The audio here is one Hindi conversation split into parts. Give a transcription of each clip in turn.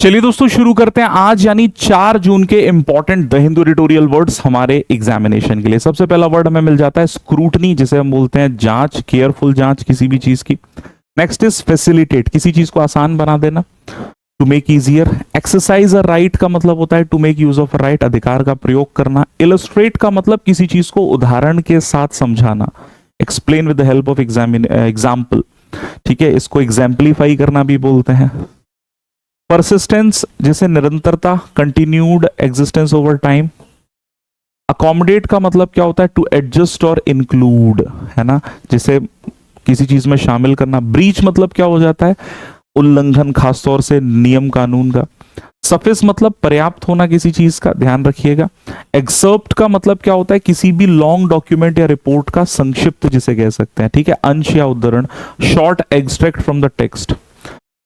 चलिए दोस्तों शुरू करते हैं आज यानी 4 जून के important the Hindu editorial words हमारे एग्जामिनेशन के लिए। सबसे पहला वर्ड हमें मिल जाता है स्क्रूटनी, जिसे हम बोलते हैं जांच, केयरफुल जांच किसी भी चीज की। नेक्स्ट इज फैसिलिटेट, किसी चीज को आसान बना देना, to make easier. Exercise a right का मतलब होता है to make use of a right, अधिकार का प्रयोग करना। इलस्ट्रेट का मतलब किसी चीज को उदाहरण के साथ समझाना, explain with the help of example, ठीक है, इसको एग्जाम्पलीफाई करना भी बोलते हैं। परसिस्टेंस जैसे निरंतरता, continued existence over time. Accommodate का मतलब क्या होता है टू एडजस्ट और इंक्लूड, है ना, जैसे किसी चीज में शामिल करना। ब्रीच मतलब क्या हो जाता है, उल्लंघन, खासतौर से नियम कानून का। सफिस मतलब पर्याप्त होना किसी चीज का, ध्यान रखिएगा। एक्सर्प्ट का मतलब क्या होता है, किसी भी लॉन्ग डॉक्यूमेंट या रिपोर्ट का संक्षिप्त जिसे कह सकते हैं, ठीक है, अंश या उद्धरण। Short extract from the text.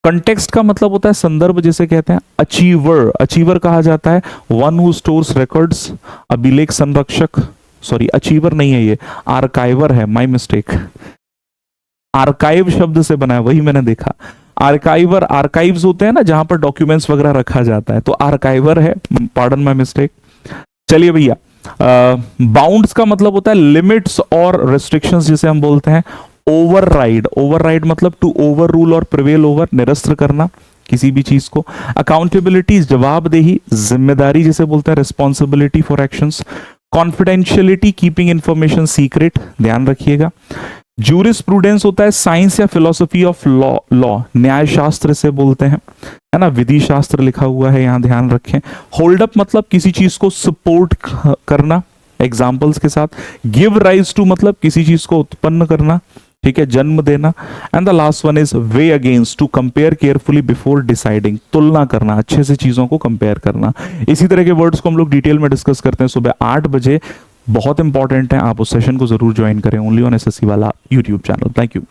Context का मतलब होता है संदर्भ जिसे कहते हैं। अचीवर, अचीवर कहा जाता है वन हु स्टोर्स रिकॉर्ड्स, अभिलेख संरक्षक, सॉरी अचीवर नहीं है ये, आर्काइवर है, माय मिस्टेक। आर्काइव शब्द से बना है, वही मैंने देखा। आर्काइवर, आर्काइव्स होते हैं ना जहां पर डॉक्यूमेंट्स वगैरह रखा जाता है, तो आर्काइवर है, पार्डन माय मिस्टेक। चलिए भैया, बाउंड्स का मतलब होता है लिमिट्स और रिस्ट्रिक्शंस जिसे हम बोलते हैं। ओवरराइड, ओवरराइड मतलब टू ओवर रूल और प्रिवेल ओवर, निरस्त करना किसी भी चीज को। अकाउंटेबिलिटी, जवाबदेही, जिम्मेदारी जिसे बोलते हैं, responsibility for actions. Confidentiality, keeping information secret, ध्यान रखिएगा। जूरिस्प्रूडेंस होता है साइंस या फिलोसफी ऑफ लॉ, लॉ न्याय शास्त्र से बोलते हैं, है ना, विधि शास्त्र लिखा हुआ है यहां, ध्यान रखें। होल्ड अप मतलब किसी चीज को सपोर्ट करना एग्जाम्पल्स के साथ। गिव राइज टू मतलब किसी चीज को उत्पन्न करना, ठीक है, जन्म देना। And the last one is weigh against, to compare carefully before deciding, तुलना करना, अच्छे से चीजों को कंपेयर करना। इसी तरह के वर्ड्स को हम लोग डिटेल में डिस्कस करते हैं सुबह 8 बजे, बहुत इंपॉर्टेंट है, आप उस सेशन को जरूर ज्वाइन करें, ओनली ऑन एसएससी वाला यूट्यूब चैनल। Thank you.